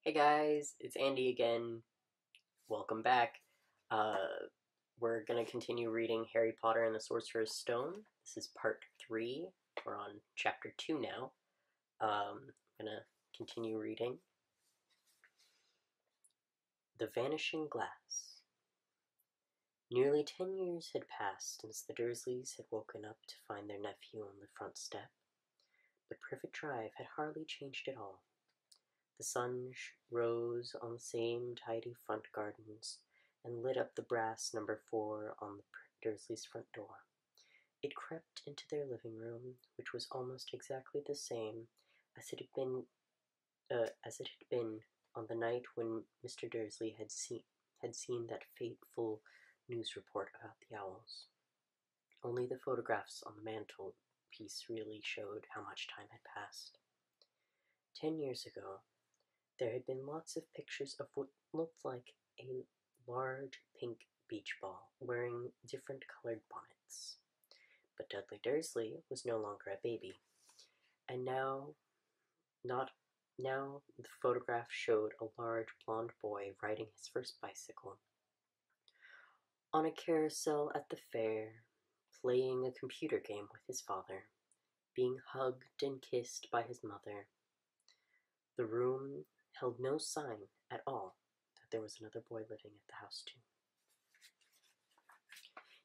Hey guys, it's Andy again. Welcome back. We're going to continue reading Harry Potter and the Sorcerer's Stone. This is part 3. We're on chapter 2 now. I'm going to continue reading. The Vanishing Glass. Nearly 10 years had passed since the Dursleys had woken up to find their nephew on the front step, but Privet Drive had hardly changed at all. The sun rose on the same tidy front gardens and lit up the brass number 4 on the Dursleys' front door. It crept into their living room, which was almost exactly the same as it had been on the night when Mr. Dursley had seen that fateful news report about the owls. Only the photographs on the mantelpiece really showed how much time had passed. 10 years ago, there had been lots of pictures of what looked like a large pink beach ball wearing different colored bonnets. But Dudley Dursley was no longer a baby, and now the photograph showed a large blond boy riding his first bicycle, on a carousel at the fair, playing a computer game with his father, being hugged and kissed by his mother. The room held no sign at all that there was another boy living at the house too.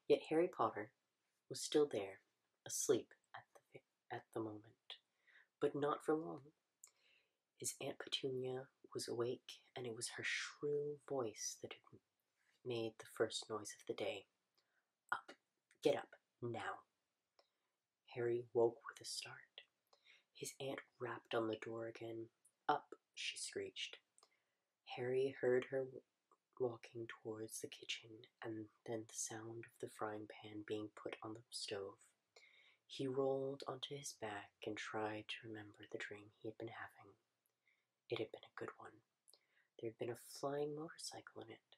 Yet Harry Potter was still there, asleep at the moment, but not for long. His Aunt Petunia was awake, and it was her shrill voice that had made the first noise of the day. Up, get up, now. Harry woke with a start. His aunt rapped on the door again. Up, she screeched. Harry heard her walking towards the kitchen, and then the sound of the frying pan being put on the stove. He rolled onto his back and tried to remember the dream he had been having. It had been a good one. There had been a flying motorcycle in it.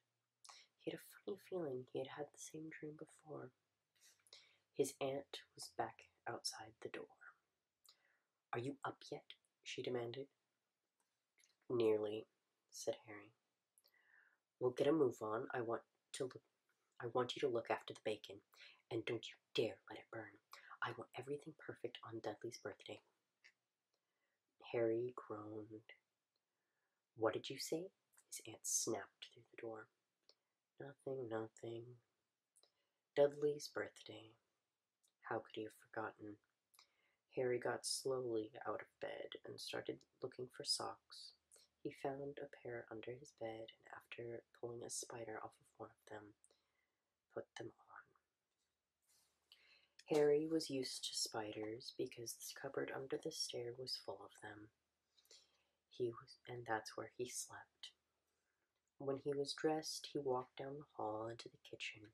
He had a funny feeling he had had the same dream before. His aunt was back outside the door. Are you up yet? She demanded. Nearly, said Harry. We'll get a move on. I want you to look after the bacon, and don't you dare let it burn. I want everything perfect on Dudley's birthday. Harry groaned. What did you say? His aunt snapped through the door. Nothing. Dudley's birthday. How could he have forgotten? Harry got slowly out of bed and started looking for socks. He found a pair under his bed, and after pulling a spider off of one of them, put them on. Harry was used to spiders because the cupboard under the stair was full of them. And that's where he slept. When he was dressed, he walked down the hall into the kitchen,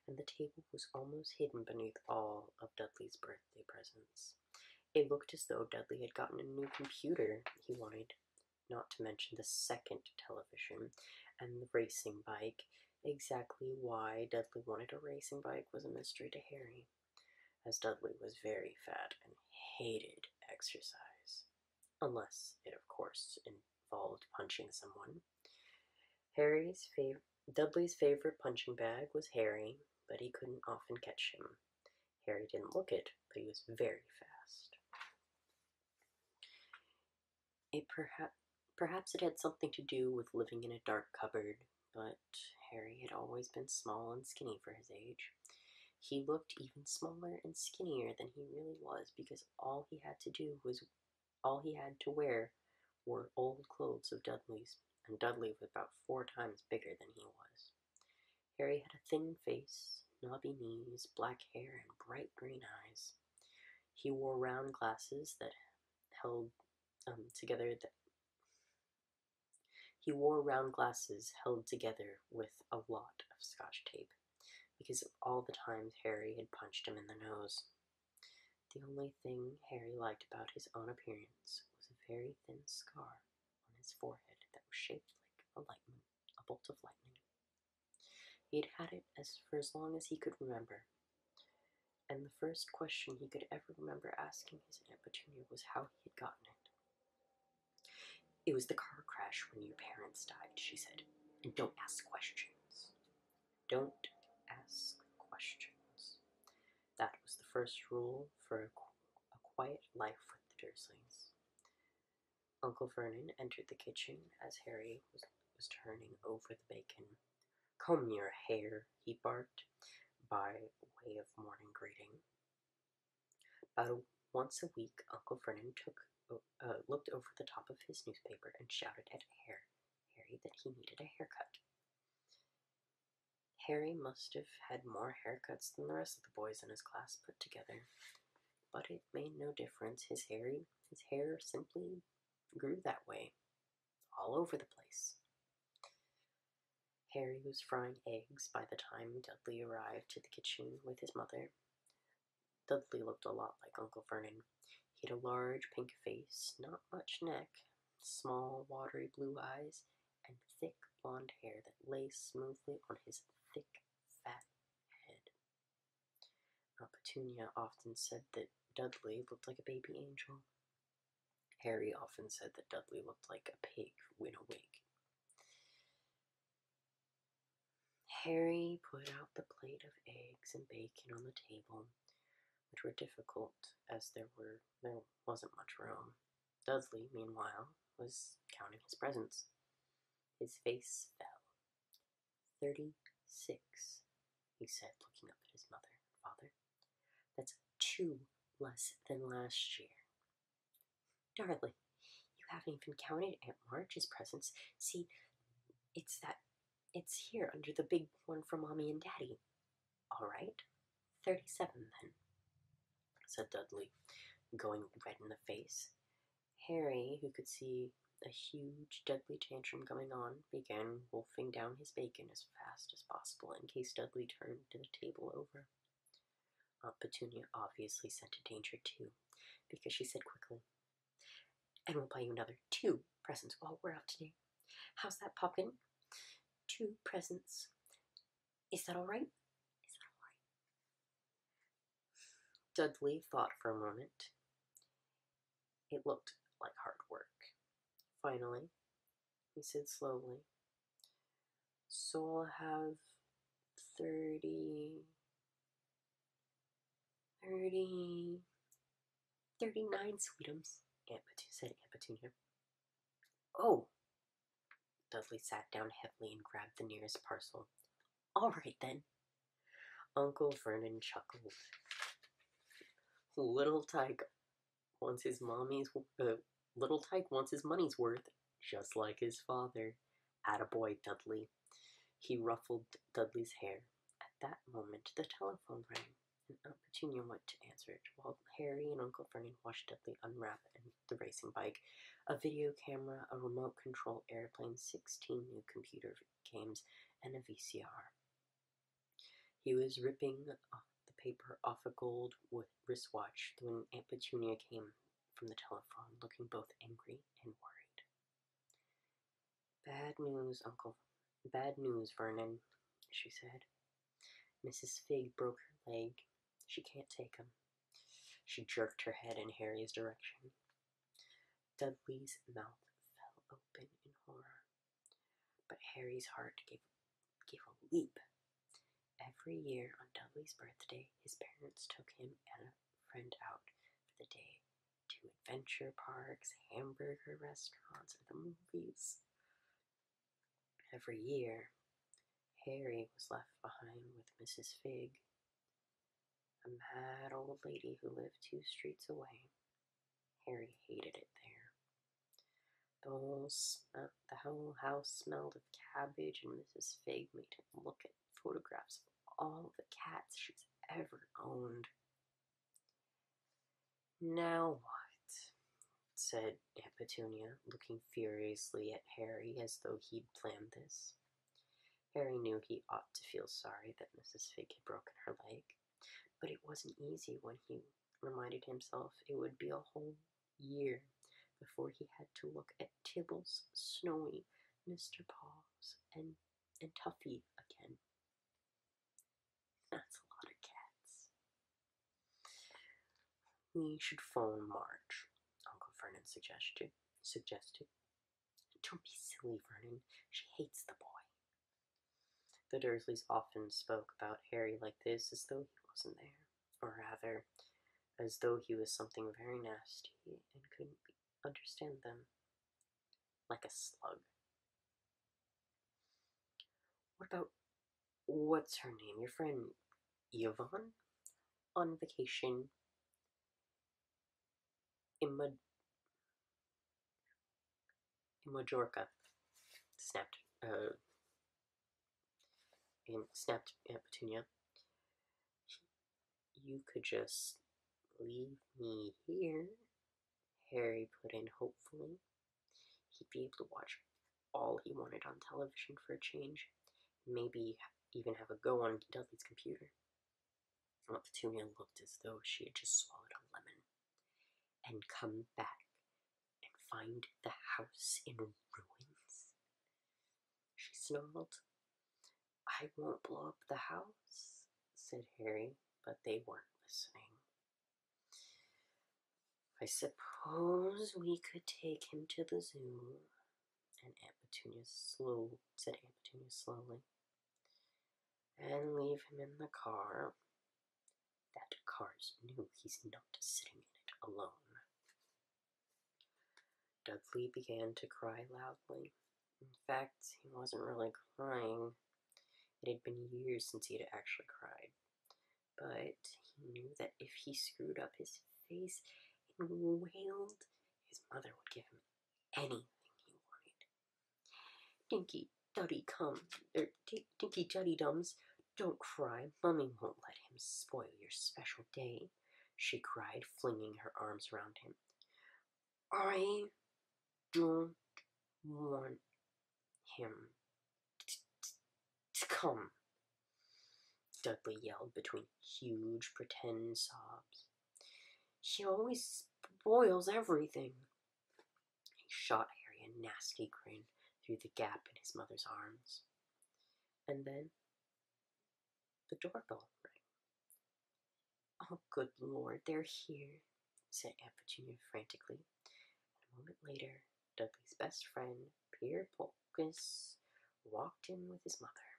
and the table was almost hidden beneath all of Dudley's birthday presents. It looked as though Dudley had gotten a new computer he wanted, not to mention the second television and the racing bike. Exactly why Dudley wanted a racing bike was a mystery to Harry, as Dudley was very fat and hated exercise, unless it, of course, involved punching someone. Dudley's favorite punching bag was Harry, but he couldn't often catch him. Harry didn't look it, but he was very fast. Perhaps it had something to do with living in a dark cupboard, but Harry had always been small and skinny for his age. He looked even smaller and skinnier than he really was because all he had to wear were old clothes of Dudley's, and Dudley was about 4 times bigger than he was. Harry had a thin face, knobby knees, black hair, and bright green eyes. He wore round glasses that held together with a lot of Scotch tape, because of all the times Harry had punched him in the nose. The only thing Harry liked about his own appearance was a very thin scar on his forehead that was shaped like a bolt of lightning. He had had it for as long as he could remember, and the first question he could ever remember asking his Aunt Petunia was how he had gotten it. It was the car crash crash when your parents died, she said. And don't ask questions. Don't ask questions. That was the first rule for a quiet life with the Dursleys. Uncle Vernon entered the kitchen as Harry was turning over the bacon. "Comb your hair," he barked, by way of morning greeting. About once a week, Uncle Vernon looked over the top of his newspaper and shouted at Harry that he needed a haircut. Harry must have had more haircuts than the rest of the boys in his class put together, but it made no difference. His hair simply grew that way, all over the place. Harry was frying eggs by the time Dudley arrived to the kitchen with his mother. Dudley looked a lot like Uncle Vernon. He had a large pink face, not much neck, small watery blue eyes, and thick blonde hair that lay smoothly on his thick, fat head. Aunt Petunia often said that Dudley looked like a baby angel. Harry often said that Dudley looked like a pig in a wig. Harry put out the plate of eggs and bacon on the table, which were difficult as there wasn't much room. Dudley, meanwhile, was counting his presents. His face fell. 36, he said, looking up at his mother and father. That's 2 less than last year. Darling, you haven't even counted Aunt March's presents. See, it's here under the big one for Mommy and Daddy. All right, 37 then, said Dudley, going red in the face. Harry, who could see a huge Dudley tantrum going on, began wolfing down his bacon as fast as possible in case Dudley turned the table over. Aunt Petunia obviously scented danger too, because she said quickly, "And we'll buy you another 2 presents while we're out today. How's that, Poppin? 2 presents. Is that all right? Is that all right?" Dudley thought for a moment. It looked like hard work. Finally, he said slowly, "So I'll have 39 sweetums," said Aunt Petunia. "Oh!" Dudley sat down heavily and grabbed the nearest parcel. "All right, then." Uncle Vernon chuckled. Little Tyke wants his money's worth, just like his father. Attaboy, Dudley. He ruffled Dudley's hair. At that moment, the telephone rang, and Aunt Petunia went to answer it, while Harry and Uncle Vernon watched Dudley unwrap the racing bike, a video camera, a remote control airplane, 16 new computer games, and a VCR. He was ripping the paper off a gold wristwatch when Aunt Petunia came from the telephone, looking both angry and worried. Bad news, Vernon," she said. "Mrs. Fig broke her leg. She can't take him." She jerked her head in Harry's direction. Dudley's mouth fell open in horror, but Harry's heart gave a leap. Every year on Dudley's birthday, his parents took him and a friend out for the day to adventure parks, hamburger restaurants, or the movies. Every year, Harry was left behind with Mrs. Fig, a mad old lady who lived 2 streets away. Harry hated it there. The whole house smelled of cabbage, and Mrs. Fig made him look at photographs of all the cats she's ever owned. "Now what?" said Aunt Petunia, looking furiously at Harry as though he'd planned this. Harry knew he ought to feel sorry that Mrs. Fig had broken her leg, but it wasn't easy when he reminded himself it would be a whole year before he had to look at Tibbles, Snowy, Mr. Paws, and Tuffy again. That's a lot of cats. "We should phone March," Uncle Vernon suggested. Don't be silly, Vernon. She hates the boy. The Dursleys often spoke about Harry like this as though he wasn't there, or rather, as though he was something very nasty and couldn't understand them, like a slug. What about, what's her name, your friend Yvonne? On vacation in Majorca, snapped, snapped Aunt Petunia. You could just leave me here, Harry put in hopefully. He'd be able to watch all he wanted on television for a change, maybe even have a go on Dudley's computer. Aunt Petunia looked as though she had just swallowed a lemon and come back and find the house in ruins. She snarled. I won't blow up the house, said Harry, but they weren't listening. I suppose we could take him to the zoo, and said Aunt Petunia slowly, and leave him in the car. That car's new, he's not sitting in it alone. Dudley began to cry loudly. In fact, he wasn't really crying. It had been years since he had actually cried. But he knew that if he screwed up his face and wailed, his mother would give him anything he wanted. Dinky Duddy Dums, don't cry. Mummy won't let him spoil your special day, she cried, flinging her arms around him. I don't want him to come, Dudley yelled between huge pretend sobs. He always spoils everything. He shot Harry a nasty grin through the gap in his mother's arms. And then the doorbell rang. Oh, good Lord, they're here, said Aunt Petunia frantically. And a moment later, Dudley's best friend, Pierre Polkus, walked in with his mother.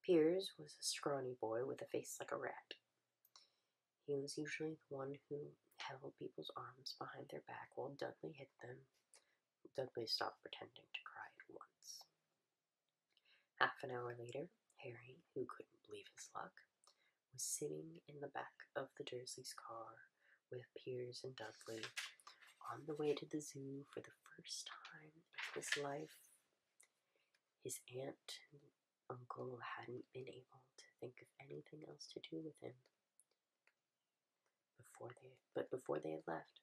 Piers was a scrawny boy with a face like a rat. He was usually the one who held people's arms behind their back while Dudley hit them. Dudley stopped pretending to cry at once. Half an hour later, Harry, who couldn't believe his luck, was sitting in the back of the Dursleys' car with Piers and Dudley on the way to the zoo for the first time in his life. His aunt and uncle hadn't been able to think of anything else to do with him. Before they had left,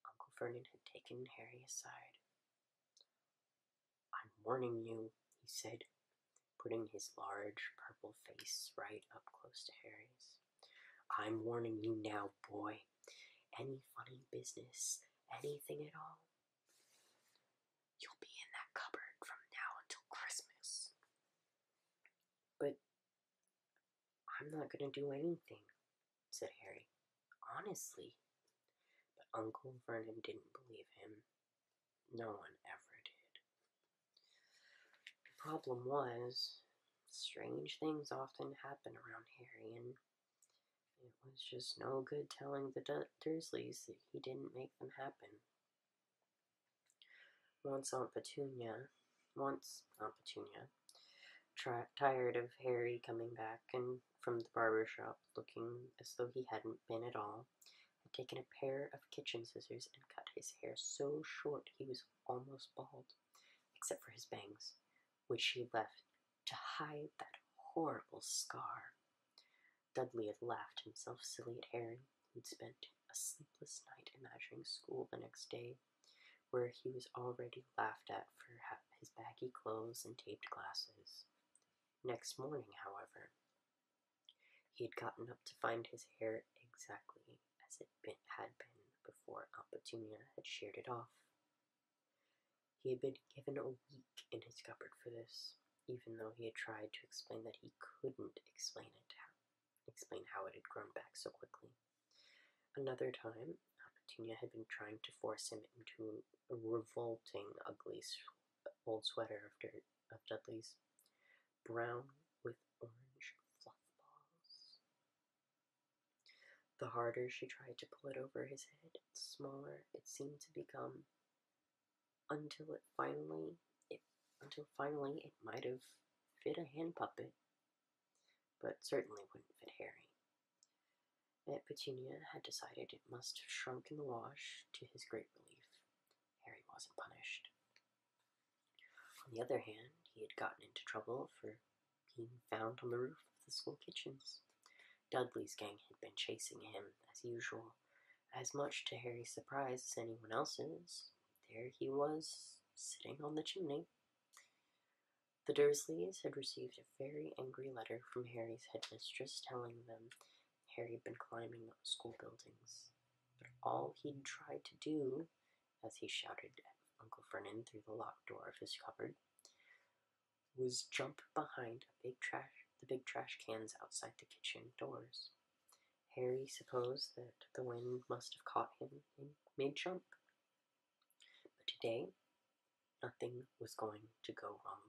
Uncle Vernon had taken Harry aside. I'm warning you, he said, putting his large purple face right up close to Harry's. I'm warning you now, boy. Any funny business, anything at all, you'll be in that cupboard from now until Christmas. But I'm not going to do anything, said Harry. Honestly. But Uncle Vernon didn't believe him. No one ever did. The problem was, strange things often happen around Harry, and it was just no good telling the Dursleys that he didn't make them happen. Once Aunt Petunia, tired of Harry coming back from the barber shop looking as though he hadn't been at all, had taken a pair of kitchen scissors and cut his hair so short he was almost bald, except for his bangs, which she left to hide that horrible scar. Dudley had laughed himself silly at Harry, who'd spent a sleepless night imagining school the next day, where he was already laughed at for his baggy clothes and taped glasses. Next morning, however, he had gotten up to find his hair exactly as it had been before Aunt Petunia had sheared it off. He had been given a week in his cupboard for this, even though he had tried to explain that he couldn't explain how it had grown back so quickly. Another time, Aunt Petunia had been trying to force him into a revolting, ugly old sweater of Dudley's, brown with orange fluff balls. The harder she tried to pull it over his head, the smaller it seemed to become, until finally it might have fit a hand puppet, but certainly wouldn't fit Harry. Aunt Petunia had decided it must have shrunk in the wash. To his great relief, Harry wasn't punished. On the other hand, he had gotten into trouble for being found on the roof of the school kitchens. Dudley's gang had been chasing him, as usual. As much to Harry's surprise as anyone else's, there he was, sitting on the chimney. The Dursleys had received a very angry letter from Harry's headmistress telling them Harry had been climbing up school buildings. But all he'd tried to do, as he shouted at Uncle Vernon through the locked door of his cupboard, was jump behind the big trash cans outside the kitchen doors. Harry supposed that the wind must have caught him in mid-jump. But today, nothing was going to go wrong.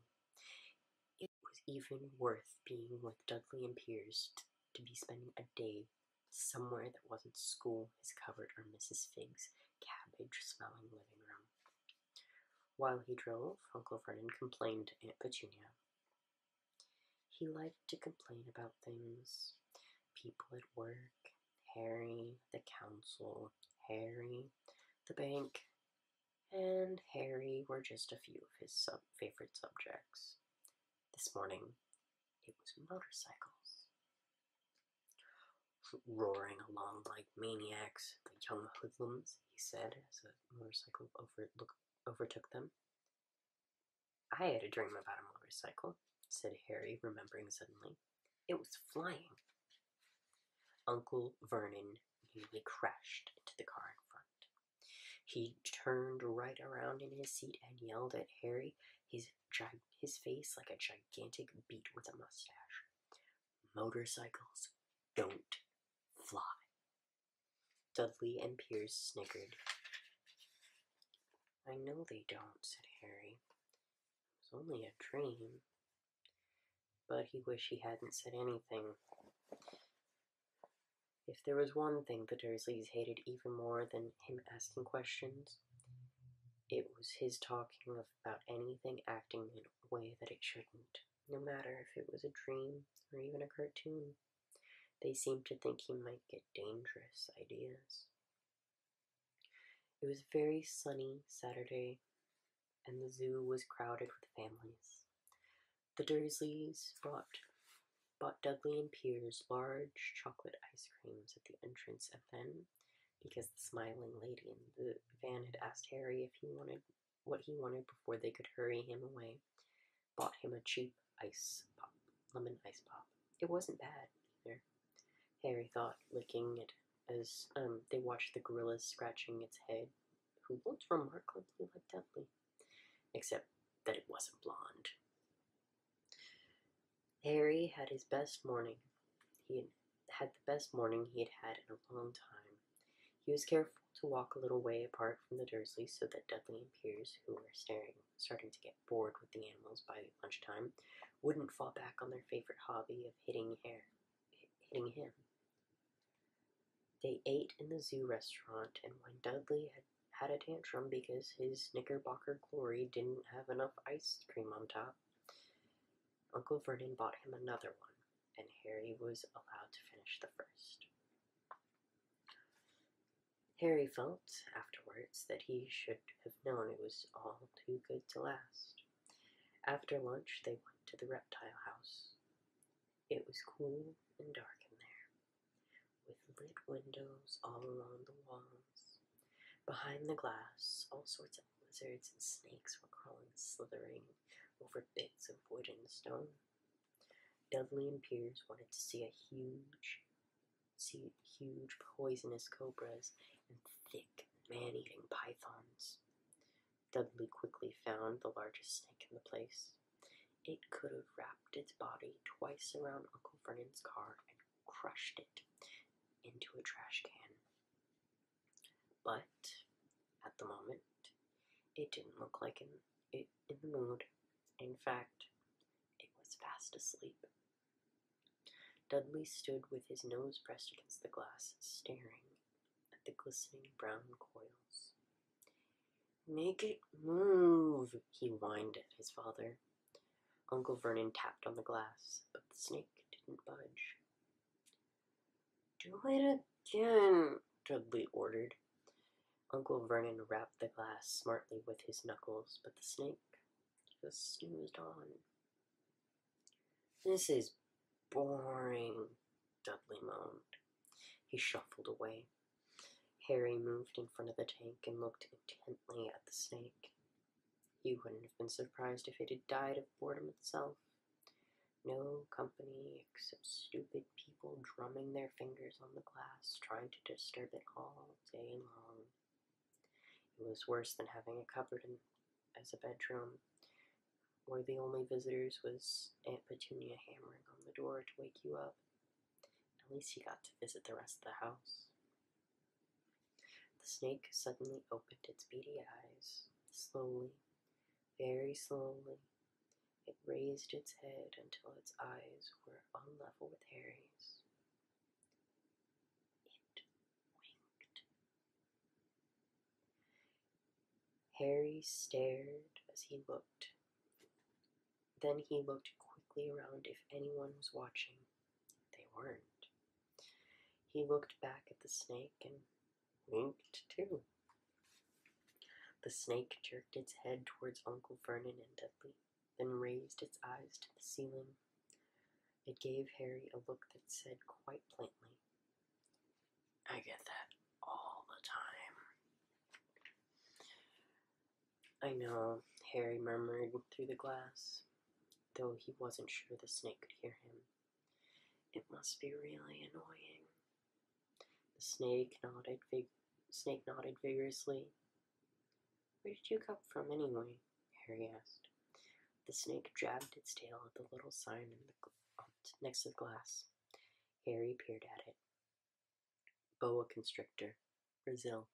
It was even worth being with Dudley and Piers to be spending a day somewhere that wasn't school, his cupboard, or Mrs. Figg's cabbage-smelling living room. While he drove, Uncle Vernon complained to Aunt Petunia. He liked to complain about things. People at work, Harry, the council, Harry, the bank, and Harry were just a few of his favorite subjects. This morning, it was motorcycles. Roaring along like maniacs, the young hoodlums, he said as a motorcycle overtook them. I had a dream about a motorcycle, said Harry, remembering suddenly. It was flying. Uncle Vernon nearly crashed into the car in front. He turned right around in his seat and yelled at Harry, his face like a gigantic beet with a mustache. Motorcycles don't fly. Dudley and Piers snickered. I know they don't, said Harry. It was only a dream. But he wished he hadn't said anything. If there was one thing the Dursleys hated even more than him asking questions, it was his talking about anything acting in a way that it shouldn't, no matter if it was a dream or even a cartoon. They seemed to think he might get dangerous ideas. It was a very sunny Saturday, and the zoo was crowded with families. The Dursleys bought Dudley and Piers large chocolate ice creams at the entrance, and then, because the smiling lady in the van had asked Harry if he wanted what he wanted before they could hurry him away, bought him a cheap lemon ice pop. It wasn't bad either, Harry thought, licking it as they watched the gorilla scratching its head, who looked remarkably like Dudley, except that it wasn't blonde. Harry had his best morning. He had the best morning he had had in a long time. He was careful to walk a little way apart from the Dursleys so that Dudley and Piers, who were starting to get bored with the animals by lunchtime, wouldn't fall back on their favorite hobby of hitting him. They ate in the zoo restaurant, and when Dudley had a tantrum because his Knickerbocker Glory didn't have enough ice cream on top, Uncle Vernon bought him another one, and Harry was allowed to finish the first. Harry felt, afterwards, that he should have known it was all too good to last. After lunch, they went to the reptile house. It was cool and dark in there, with lit windows all along the walls. Behind the glass, all sorts of lizards and snakes were crawling, slithering over bits of wood and stone. Dudley and Piers wanted to see huge poisonous cobras and thick man-eating pythons. Dudley quickly found the largest snake in the place. It could have wrapped its body twice around Uncle Vernon's car and crushed it into a trash can. But, at the moment, it didn't look like in the mood. In fact, it was fast asleep. Dudley stood with his nose pressed against the glass, staring at the glistening brown coils. "Make it move," he whined at his father. Uncle Vernon tapped on the glass, but the snake didn't budge. "Do it again," Dudley ordered. Uncle Vernon rapped the glass smartly with his knuckles, but the snake just snoozed on. "This is boring," Dudley moaned. He shuffled away. Harry moved in front of the tank and looked intently at the snake. He wouldn't have been surprised if it had died of boredom itself. No company except stupid people drumming their fingers on the glass, trying to disturb it all day long. It was worse than having a cupboard as a bedroom, where the only visitors was Aunt Petunia hammering on the door to wake you up. At least he got to visit the rest of the house. The snake suddenly opened its beady eyes. Slowly, very slowly, it raised its head until its eyes were on level with Harry's. It winked. Harry stared as he looked. Then he looked quickly around if anyone was watching. They weren't. He looked back at the snake and winked too. The snake jerked its head towards Uncle Vernon and Dudley, then raised its eyes to the ceiling. It gave Harry a look that said quite plainly, "I get that all the time." "I know," Harry murmured through the glass, though he wasn't sure the snake could hear him. "It must be really annoying." The snake nodded vigorously. "Where did you come from, anyway?" Harry asked. The snake jabbed its tail at the little sign next to the glass. Harry peered at it. "Boa constrictor, Brazil."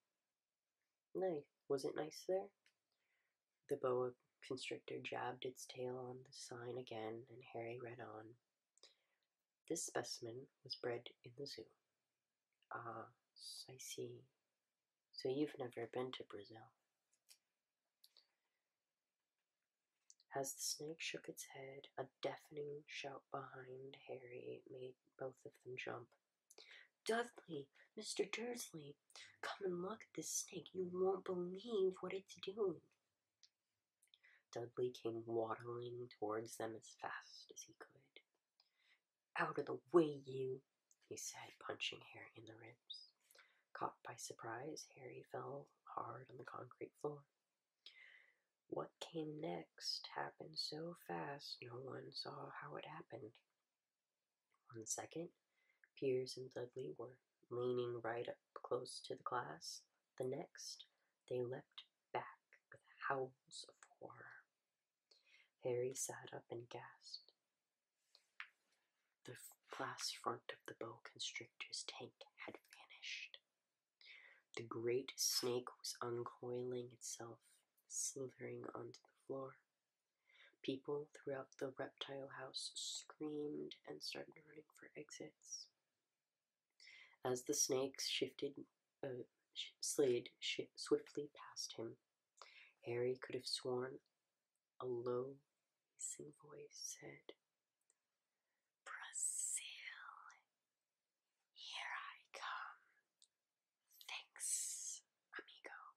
"Nice. Was it nice there?" The boa constrictor jabbed its tail on the sign again, and Harry read on. "This specimen was bred in the zoo." "Ah, I see. So you've never been to Brazil." As the snake shook its head, a deafening shout behind Harry made both of them jump. "Dudley! Mr. Dursley! Come and look at this snake. You won't believe what it's doing." Dudley came waddling towards them as fast as he could. "Out of the way, you!" he said, punching Harry in the ribs. Caught by surprise, Harry fell hard on the concrete floor. What came next happened so fast no one saw how it happened. 1 second, Piers and Dudley were leaning right up close to the glass. The next, they leapt back with howls of horror. Harry sat up and gasped. The glass front of the boa constrictor's tank had vanished. The great snake was uncoiling itself, slithering onto the floor. People throughout the reptile house screamed and started running for exits. As the snakes slid swiftly past him, Harry could have sworn a low, hissing voice said, "Brazil, here I come. Thanks, amigo."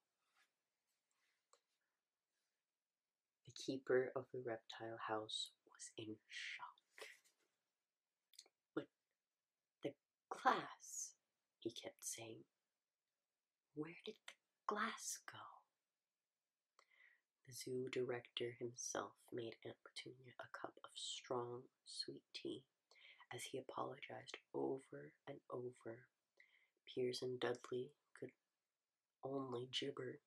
The keeper of the reptile house was in shock. "But the glass," he kept saying. "Where did the glass go?" The zoo director himself made Aunt Petunia a cup of strong, sweet tea as he apologized over and over. Piers and Dudley could only gibber.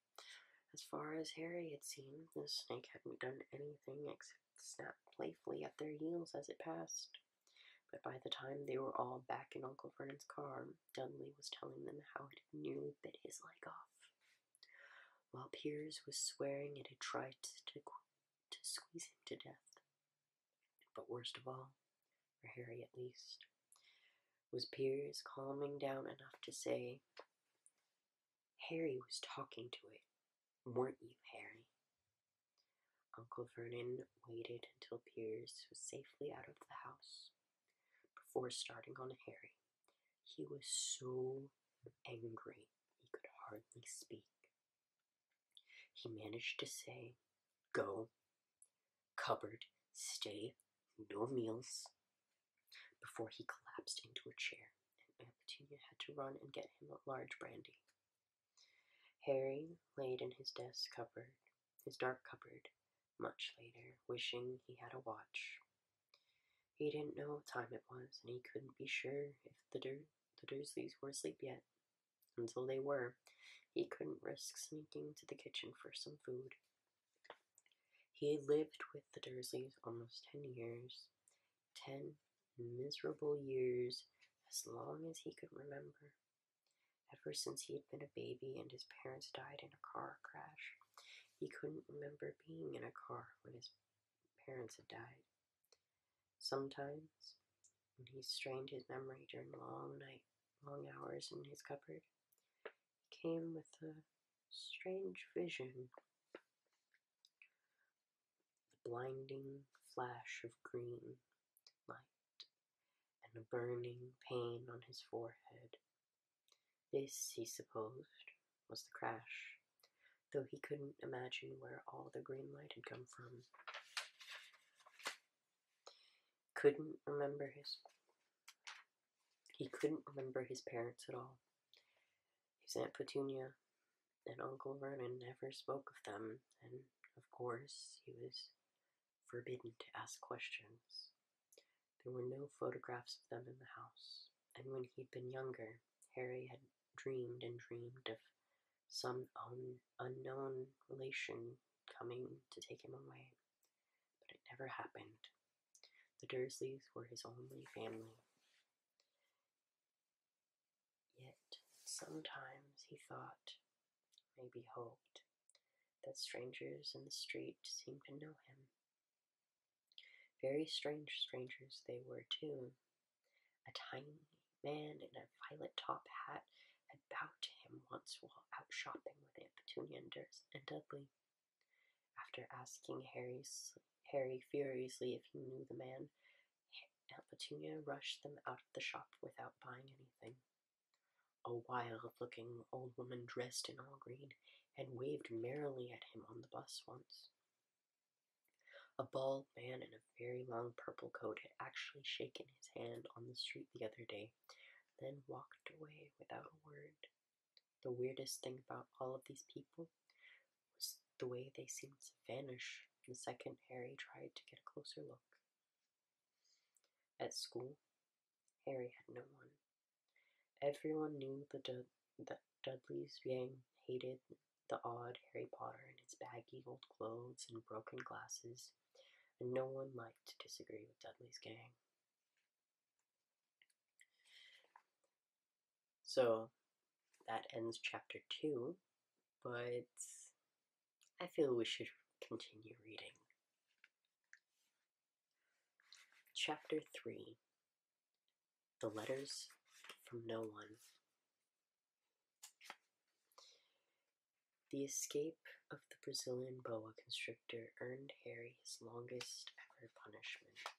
As far as Harry had seen, the snake hadn't done anything except snap playfully at their heels as it passed. But by the time they were all back in Uncle Vernon's car, Dudley was telling them how it had nearly bit his leg off, while Piers was swearing it had tried to squeeze him to death. But worst of all, for Harry at least, was Piers calming down enough to say, "Harry was talking to it, weren't you, Harry?" Uncle Vernon waited until Piers was safely out of the house before starting on Harry. He was so angry he could hardly speak. He managed to say, "Go, cupboard, stay, no meals," before he collapsed into a chair, and Aunt Petunia had to run and get him a large brandy. Harry laid in his dark cupboard, much later, wishing he had a watch. He didn't know what time it was, and he couldn't be sure if the Dursleys were asleep yet. Until they were, he couldn't risk sneaking to the kitchen for some food. He had lived with the Dursleys almost 10 years. 10 miserable years, as long as he could remember. Ever since he had been a baby and his parents died in a car crash, he couldn't remember being in a car when his parents had died. Sometimes, when he strained his memory during long hours in his cupboard, he came with a strange vision. The blinding flash of green light and a burning pain on his forehead. This, he supposed, was the crash, though he couldn't imagine where all the green light had come from. He couldn't remember his parents at all. His Aunt Petunia and Uncle Vernon never spoke of them, and of course he was forbidden to ask questions. There were no photographs of them in the house, and when he'd been younger, Harry had dreamed and dreamed of some unknown relation coming to take him away, but it never happened. The Dursleys were his only family. Yet, sometimes he thought, maybe hoped, that strangers in the street seemed to know him. Very strange strangers they were, too. A tiny man in a violet top hat had bowed to him once while out shopping with Aunt Petunia and Dudley. After asking Harry furiously if he knew the man, Aunt Petunia rushed them out of the shop without buying anything. A wild-looking old woman dressed in all green had waved merrily at him on the bus once. A bald man in a very long purple coat had actually shaken his hand on the street the other day, then walked away without a word. The weirdest thing about all of these people was the way they seemed to vanish the second Harry tried to get a closer look. At school, Harry had no one. Everyone knew that Dudley's gang hated the odd Harry Potter in his baggy old clothes and broken glasses, and no one liked to disagree with Dudley's gang. So, that ends chapter 2, but I feel we should continue reading. Chapter 3, The Letters from No One. The escape of the Brazilian boa constrictor earned Harry his longest ever punishment.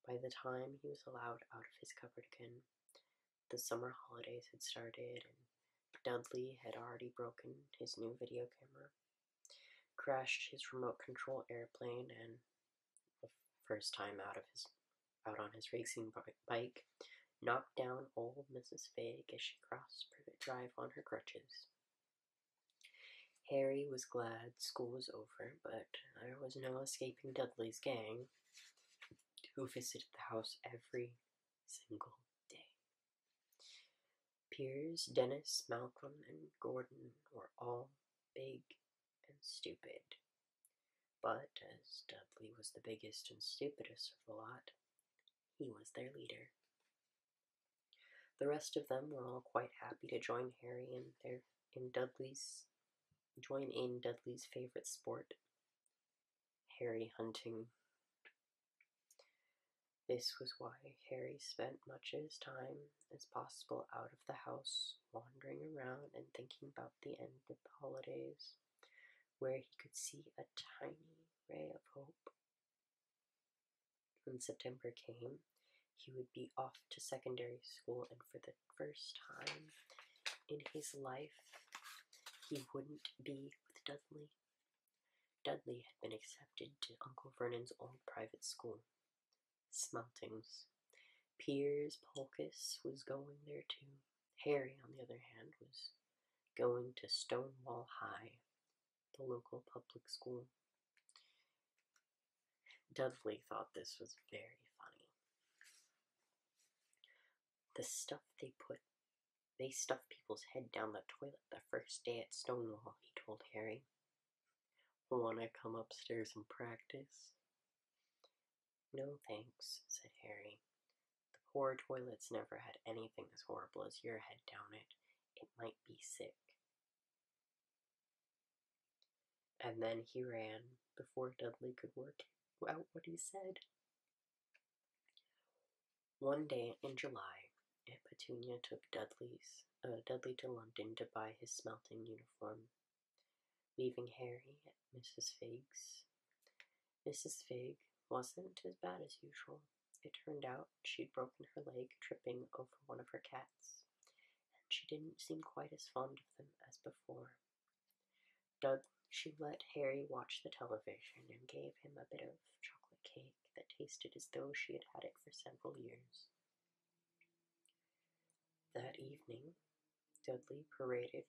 By the time he was allowed out of his cupboard again, the summer holidays had started, and Dudley had already broken his new video camera, crashed his remote control airplane, and the first time out on his racing bike, knocked down old Mrs. Fig as she crossed Privet Drive on her crutches. Harry was glad school was over, but there was no escaping Dudley's gang, who visited the house every single day. Piers, Dennis, Malcolm, and Gordon were all big and stupid, but as Dudley was the biggest and stupidest of the lot, he was their leader. The rest of them were all quite happy to join Harry in Dudley's favorite sport. Harry hunting. This was why Harry spent much of his time as possible out of the house, wandering around and thinking about the end of the holidays, where he could see a tiny ray of hope. When September came, he would be off to secondary school, and for the first time in his life, he wouldn't be with Dudley. Dudley had been accepted to Uncle Vernon's old private school, Smeltings. Piers Polkiss was going there too. Harry, on the other hand, was going to Stonewall High, the local public school. Dudley thought this was very funny. The stuff they stuffed people's head down the toilet the first day at Stonewall, he told Harry. "Wanna come upstairs and practice?" "No, thanks," said Harry. "The poor toilet's never had anything as horrible as your head down it. It might be sick." And then he ran before Dudley could work out what he said. One day in July, Aunt Petunia took Dudley to London to buy his smelting uniform, leaving Harry at Mrs. Figg's. Mrs. Figg wasn't as bad as usual. It turned out she'd broken her leg tripping over one of her cats, and she didn't seem quite as fond of them as before. She let Harry watch the television and gave him a bit of chocolate cake that tasted as though she had had it for several years. That evening, Dudley paraded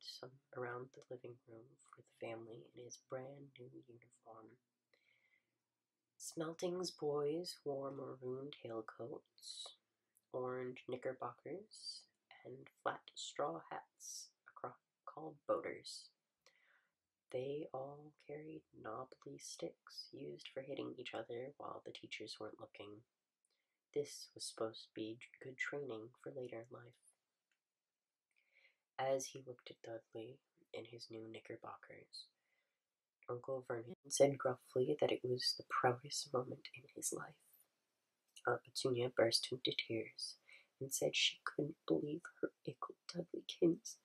around the living room for the family in his brand new uniform. Smelting's boys wore maroon tailcoats, orange knickerbockers, and flat straw hats called boaters. They all carried knobbly sticks used for hitting each other while the teachers weren't looking. This was supposed to be good training for later in life. As he looked at Dudley in his new knickerbockers, Uncle Vernon said gruffly that it was the proudest moment in his life. Aunt Petunia burst into tears and said she couldn't believe her ickle Dudleykins.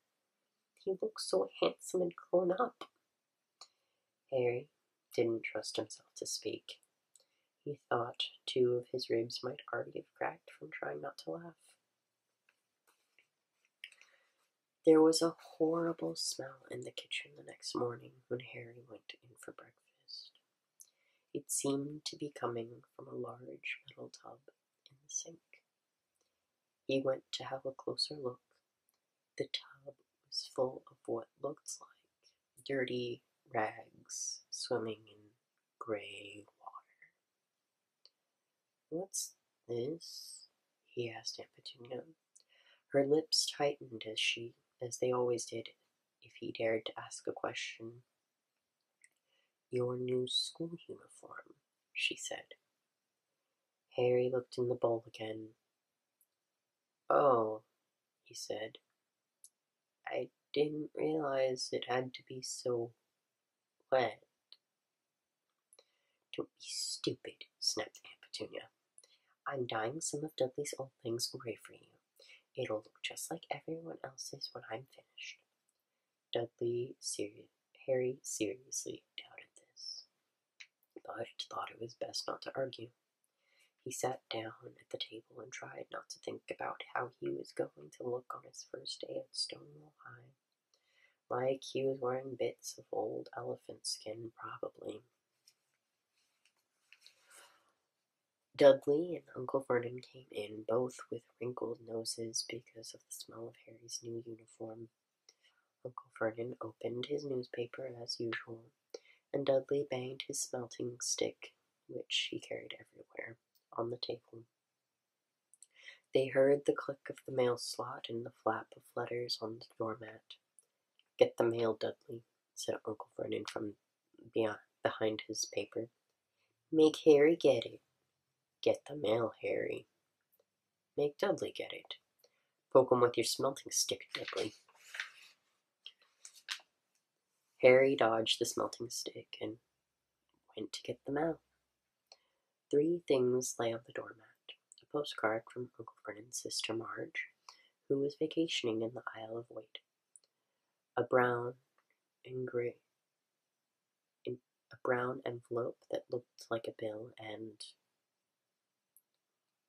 He looked so handsome and grown up. Harry didn't trust himself to speak. He thought 2 of his ribs might already have cracked from trying not to laugh. There was a horrible smell in the kitchen the next morning when Harry went in for breakfast. It seemed to be coming from a large metal tub in the sink. He went to have a closer look. The tub was full of what looked like dirty rags swimming in gray water. "What's this?" he asked Aunt Petunia. Her lips tightened as they always did if he dared to ask a question. "Your new school uniform," she said. Harry looked in the bowl again. "Oh," he said. "I didn't realize it had to be so wet." "Don't be stupid," snapped Aunt Petunia. "I'm dyeing some of Dudley's old things gray for you. It'll look just like everyone else's when I'm finished." Harry seriously doubted this, but thought it was best not to argue. He sat down at the table and tried not to think about how he was going to look on his first day at Stonewall High. Like he was wearing bits of old elephant skin, probably. Dudley and Uncle Vernon came in, both with wrinkled noses because of the smell of Harry's new uniform. Uncle Vernon opened his newspaper as usual, and Dudley banged his smelting stick, which he carried everywhere, on the table. They heard the click of the mail slot and the flap of letters on the doormat. "Get the mail, Dudley," said Uncle Vernon from behind his paper. "Make Harry get it." "Get the mail, Harry." "Make Dudley get it." "Poke him with your smelting stick, Dudley." Harry dodged the smelting stick and went to get the mail. 3 things lay on the doormat. A postcard from Uncle Vernon's sister Marge, who was vacationing in the Isle of Wight. A brown envelope that looked like a bill, and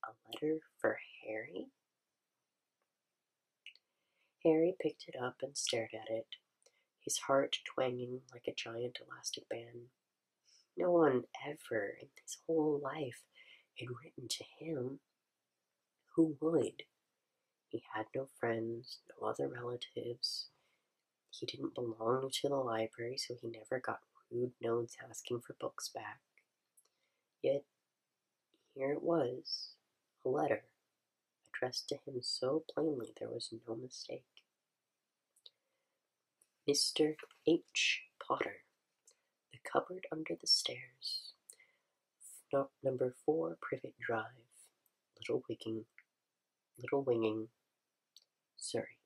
a letter for Harry? Harry picked it up and stared at it, his heart twanging like a giant elastic band. No one ever in his whole life had written to him. Who would? He had no friends, no other relatives. He didn't belong to the library, so he never got rude notes asking for books back. Yet, here it was, a letter, addressed to him so plainly there was no mistake. Mr. H. Potter, the cupboard under the stairs. Number 4 Privet Drive, Little Winging, Surrey.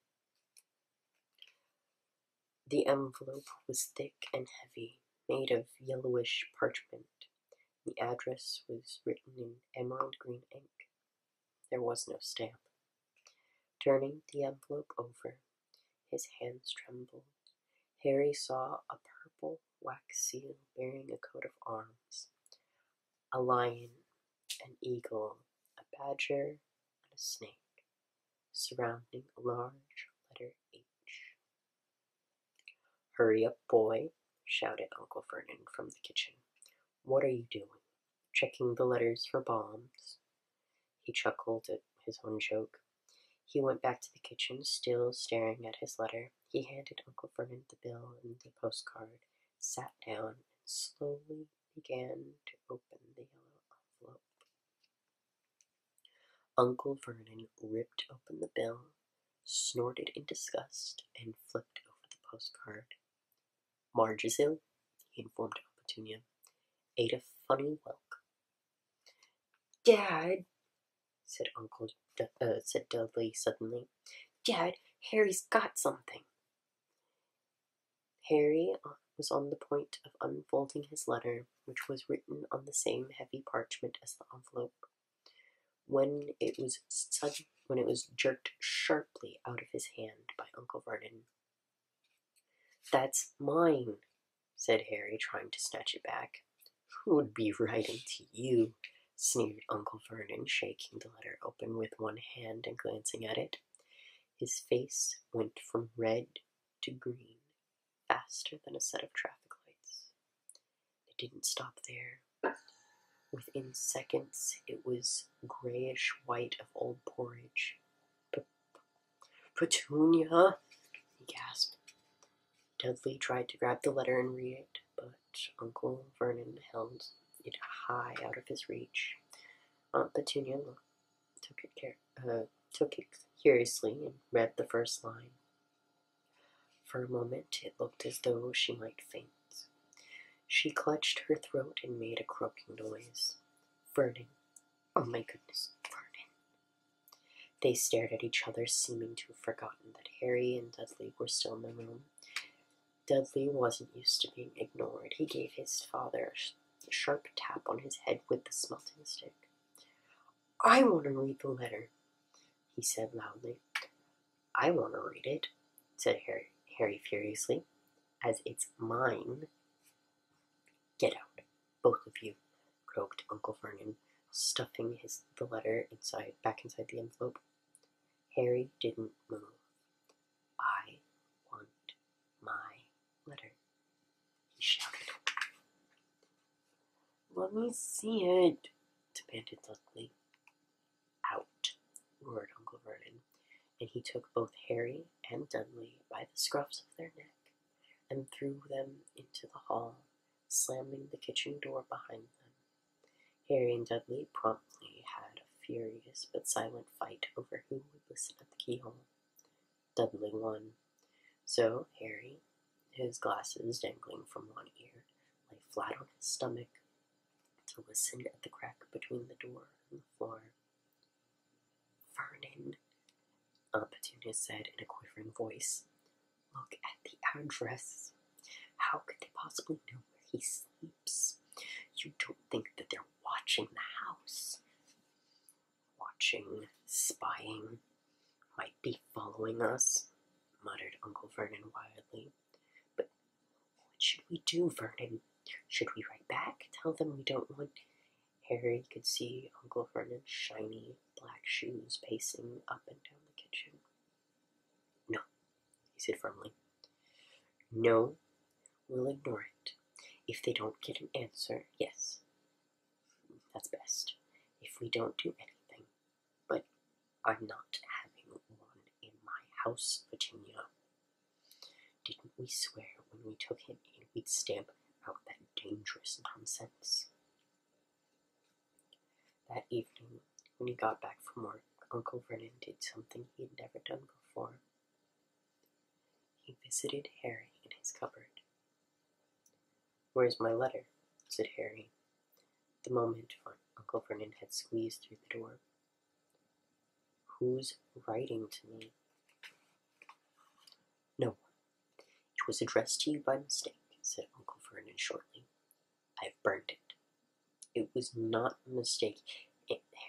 The envelope was thick and heavy, made of yellowish parchment. The address was written in emerald green ink. There was no stamp. Turning the envelope over, his hands trembled. Harry saw a purple wax seal bearing a coat of arms, a lion, an eagle, a badger, and a snake, surrounding a large letter H. "Hurry up, boy," shouted Uncle Vernon from the kitchen. "What are you doing? Checking the letters for bombs?" He chuckled at his own joke. He went back to the kitchen, still staring at his letter. He handed Uncle Vernon the bill and the postcard, sat down, and slowly began to open the yellow envelope. Uncle Vernon ripped open the bill, snorted in disgust, and flipped over the postcard. "Marge is ill," he informed Aunt Petunia. "Ate a funny whelk." "Dad," said Dudley suddenly. "Dad, Harry's got something." Harry was on the point of unfolding his letter, which was written on the same heavy parchment as the envelope, when it was jerked sharply out of his hand by Uncle Vernon. "That's mine," said Harry, trying to snatch it back. "Who'd be writing to you?" sneered Uncle Vernon, shaking the letter open with one hand and glancing at it. His face went from red to green, faster than a set of traffic lights. It didn't stop there. Within seconds, it was grayish-white of old porridge. "Petunia," he gasped. Dudley tried to grab the letter and read it, but Uncle Vernon held it high out of his reach. Aunt Petunia took it curiously and read the first line. For a moment it looked as though she might faint. She clutched her throat and made a croaking noise. "Vernon. Oh my goodness, Vernon." They stared at each other, seeming to have forgotten that Harry and Dudley were still in the room. Dudley wasn't used to being ignored. He gave his father a sharp tap on his head with the smelting stick. "I want to read the letter," he said loudly. "I want to read it," said Harry furiously, "as it's mine." "Get out, both of you," croaked Uncle Vernon, stuffing the letter back inside the envelope. Harry didn't move. "I want my letter," he shouted. "Let me see it," demanded Dudley. "Out," roared Uncle Vernon, and he took both Harry and Dudley by the scruffs of their neck and threw them into the hall, slamming the kitchen door behind them. Harry and Dudley promptly had a furious but silent fight over who would listen at the keyhole. Dudley won. So Harry, his glasses dangling from one ear, lay flat on his stomach to listen at the crack between the door and the floor. "Vernon," Aunt Petunia said in a quivering voice, "look at the address. How could they possibly know where he sleeps? You don't think that they're watching the watching, spying, might be following us, muttered Uncle Vernon wildly. But what should we do, Vernon? Should we write back? Tell them we don't want... Harry could see Uncle Vernon's shiny black shoes pacing up and down the kitchen. No, he said firmly. No, we'll ignore it. If they don't get an answer, yes, that's best. If we don't do anything, but I'm not having one in my house, Petunia. Didn't we swear when we took him in we'd stamp out that dangerous nonsense? That evening, when he got back from work, Uncle Vernon did something he had never done before. He visited Harry in his cupboard. "Where's my letter?" said Harry, the moment Uncle Vernon had squeezed through the door. "Who's writing to me?" "No one. It was addressed to you by mistake," said Uncle Vernon shortly. "I've burned it." "It was not a mistake,"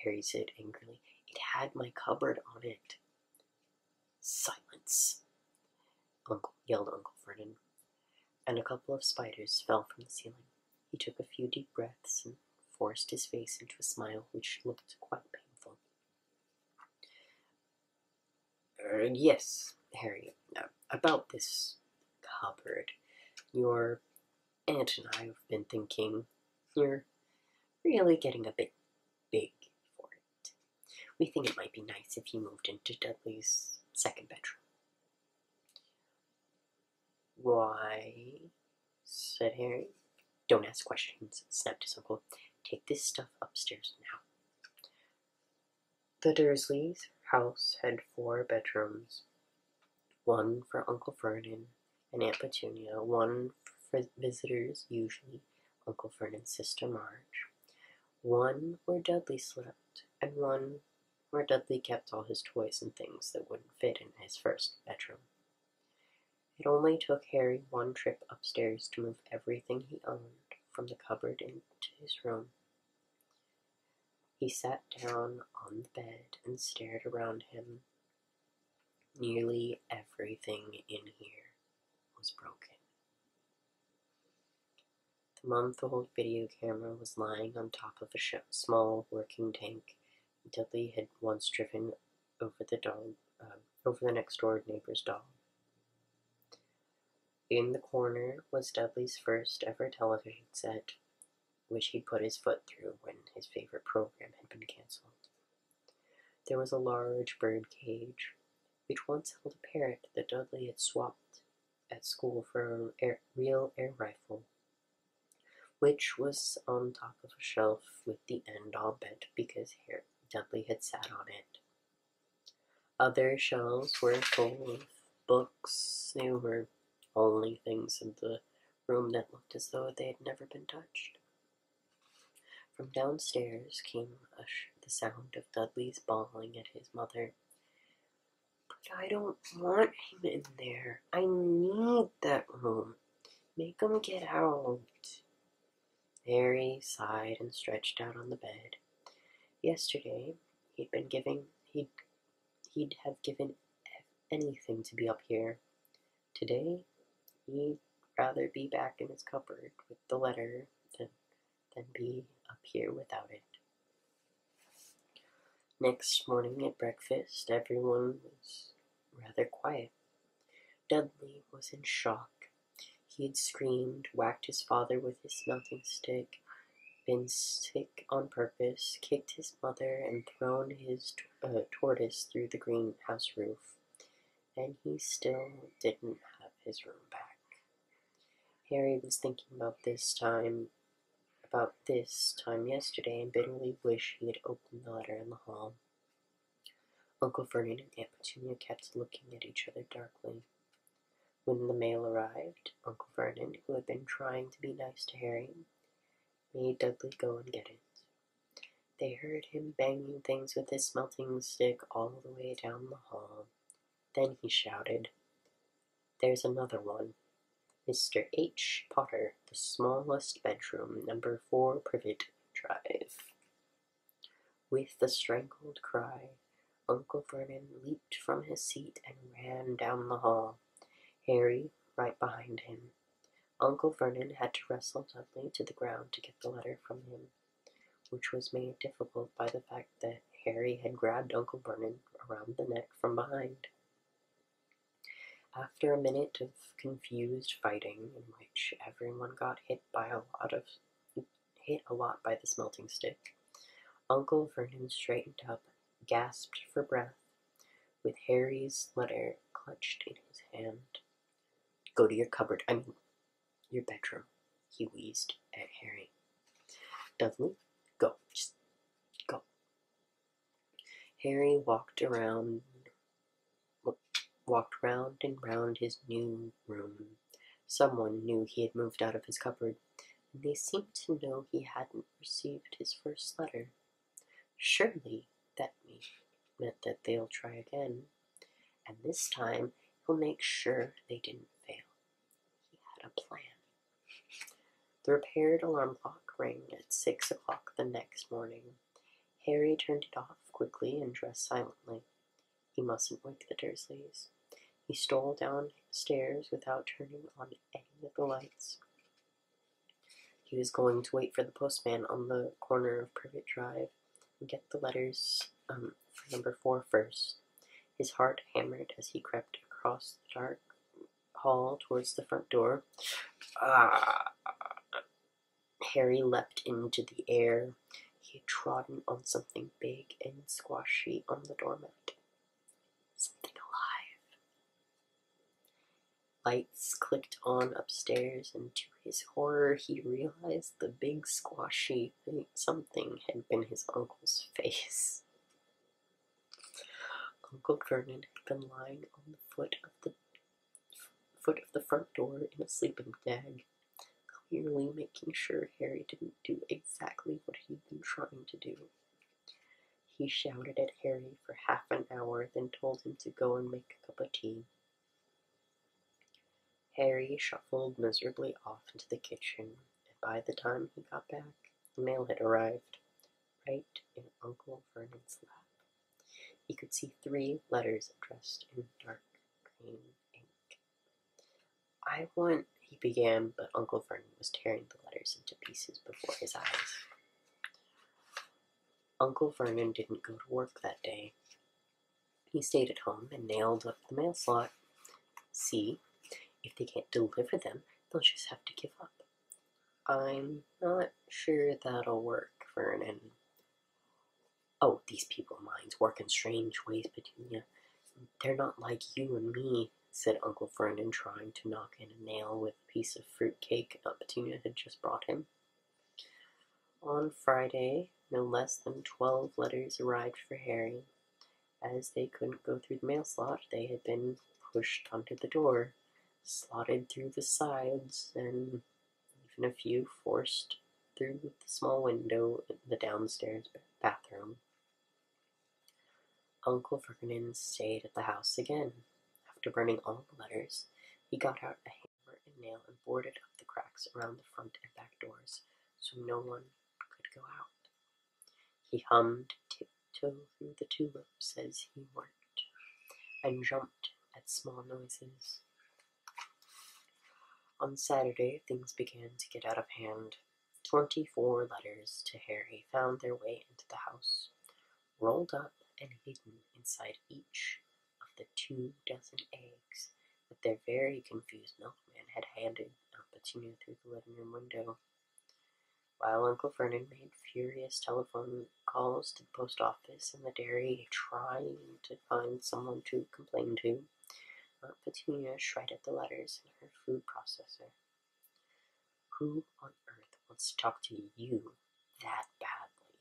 Harry said angrily. "It had my cupboard on it." "Silence!" yelled Uncle Vernon, and a couple of spiders fell from the ceiling. He took a few deep breaths and forced his face into a smile which looked quite painful. Yes, Harry, about this cupboard. Your aunt and I have been thinking you're really getting a bit big for it. We think it might be nice if you moved into Dudley's second bedroom." "Why?" said Harry. "Don't ask questions," snapped his uncle. "Take this stuff upstairs now." The Dursleys' house had 4 bedrooms. One for Uncle Vernon and Aunt Petunia, one for visitors, usually Uncle Vernon's sister Marge, one where Dudley slept, and one where Dudley kept all his toys and things that wouldn't fit in his first bedroom. It only took Harry one trip upstairs to move everything he owned from the cupboard into his room. He sat down on the bed and stared around him. Nearly everything in here was broken. The month-old video camera was lying on top of a small working tank Dudley had once driven over the next-door neighbor's dog. In the corner was Dudley's first ever television set, which he put his foot through when his favorite program had been cancelled. There was a large bird cage, which once held a parrot that Dudley had swapped at school for a real air rifle, which was on top of a shelf with the end all bent because Dudley had sat on it. Other shelves were full of books. They were only things in the room that looked as though they had never been touched. From downstairs came the sound of Dudley's bawling at his mother. "But I don't want him in there. I need that room. Make him get out." Harry sighed and stretched out on the bed. Yesterday, he'd have given anything to be up here. Today, he'd rather be back in his cupboard with the letter than be up here without it. Next morning at breakfast, everyone was rather quiet. Dudley was in shock. He had screamed, whacked his father with his smelting stick, been sick on purpose, kicked his mother, and thrown his tortoise through the greenhouse roof, and he still didn't have his room back. Harry was thinking about this time yesterday and bitterly wished he had opened the letter in the hall. Uncle Vernon and Aunt Petunia kept looking at each other darkly. When the mail arrived, Uncle Vernon, who had been trying to be nice to Harry, made Dudley go and get it. They heard him banging things with his smelting stick all the way down the hall. Then he shouted, "There's another one. Mr. H. Potter, the smallest bedroom, number 4 Privet Drive." With a strangled cry, Uncle Vernon leaped from his seat and ran down the hall, Harry right behind him. Uncle Vernon had to wrestle Dudley to the ground to get the letter from him, which was made difficult by the fact that Harry had grabbed Uncle Vernon around the neck from behind. After a minute of confused fighting, in which everyone got hit a lot by the smelting stick, Uncle Vernon straightened up, gasped for breath, with Harry's letter clutched in his hand. "Go to your cupboard, your bedroom," he wheezed at Harry. "Dudley, go, just go." Harry walked round and round his new room. Someone knew he had moved out of his cupboard, and they seemed to know he hadn't received his first letter. Surely that meant that they'll try again, and this time he'll make sure they didn't fail. He had a plan. The repaired alarm clock rang at 6 o'clock the next morning. Harry turned it off quickly and dressed silently. He mustn't wake the Dursleys. He stole downstairs without turning on any of the lights. He was going to wait for the postman on the corner of Privet Drive and get the letters for number 4 first. His heart hammered as he crept across the dark hall towards the front door. Harry leapt into the air. He had trodden on something big and squashy on the doormat. Something alive. Lights clicked on upstairs, and to his horror he realized the big squashy something had been his uncle's face. Uncle Vernon had been lying on the foot of the front door in a sleeping bag, clearly making sure Harry didn't do exactly what he'd been trying to do. He shouted at Harry for half an hour, then told him to go and make a cup of tea. Harry shuffled miserably off into the kitchen, and by the time he got back, the mail had arrived, right in Uncle Vernon's lap. He could see 3 letters addressed in dark green ink. "I want," he began, but Uncle Vernon was tearing the letters into pieces before his eyes. Uncle Vernon didn't go to work that day. He stayed at home and nailed up the mail slot. "See, if they can't deliver them, they'll just have to give up." "I'm not sure that'll work, Vernon." "Oh, these people of mine work in strange ways, Petunia. They're not like you and me," said Uncle Vernon, trying to knock in a nail with a piece of fruit cake Petunia had just brought him. On Friday, no less than 12 letters arrived for Harry. As they couldn't go through the mail slot, they had been pushed under the door, slotted through the sides, and even a few forced through the small window in the downstairs bathroom. Uncle Vernon stayed at the house again. After burning all the letters, he got out a hammer and nail and boarded up the cracks around the front and back doors, so no one could go out. He hummed Tiptoe Through the Tulips as he worked, and jumped at small noises. On Saturday, things began to get out of hand. 24 letters to Harry found their way into the house, rolled up and hidden inside each of the 24 eggs that their very confused milkman had handed Petunia through the living room window. While Uncle Vernon made furious telephone calls to the post office and the dairy, trying to find someone to complain to, Petunia shredded the letters in her food processor. "Who on earth wants to talk to you that badly?"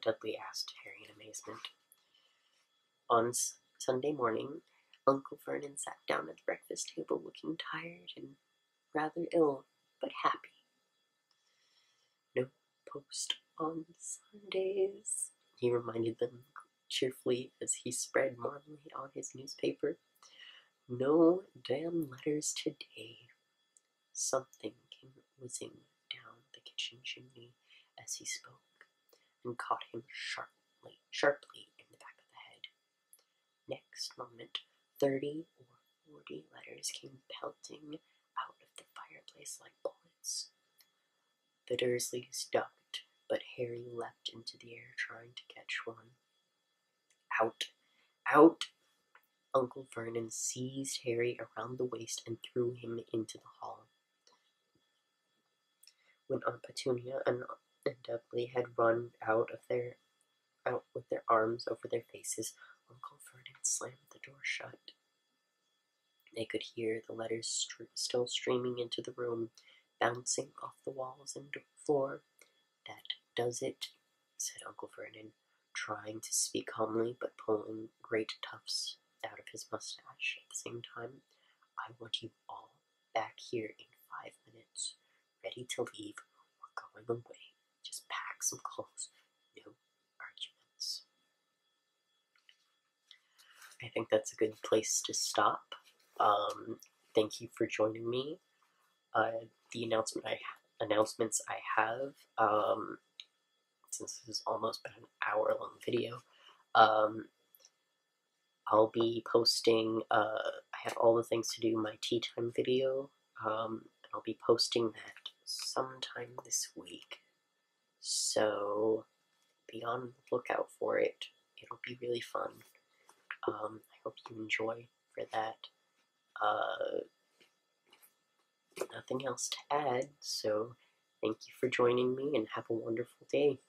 Dudley asked Harry in amazement. On Sunday morning, Uncle Vernon sat down at the breakfast table looking tired and rather ill, but happy. "No post on Sundays," he reminded them cheerfully as he spread marmalade on his newspaper. "No damn letters today." Something came whizzing down the kitchen chimney as he spoke. and caught him sharply in the back of the head. Next moment, 30 or 40 letters came pelting out of the fireplace like bullets. The Dursleys ducked, but Harry leapt into the air trying to catch one. Out! Out! Uncle Vernon seized Harry around the waist and threw him into the hall. When Aunt Petunia and Dudley had run out with their arms over their faces, Uncle Vernon slammed the door shut. They could hear the letters still streaming into the room, bouncing off the walls and floor. "That does it," said Uncle Vernon, trying to speak calmly but pulling great tufts out of his mustache at the same time. "I want you all back here in 5 minutes, ready to leave. We're going away. Just pack some clothes. No arguments." I think that's a good place to stop. Thank you for joining me. The announcements I have, since this is almost been an hour-long video, I'll be posting, I have all the things to do, my tea time video, and I'll be posting that sometime this week, so be on the lookout for it. It'll be really fun. I hope you enjoy for that. Nothing else to add, so thank you for joining me and have a wonderful day.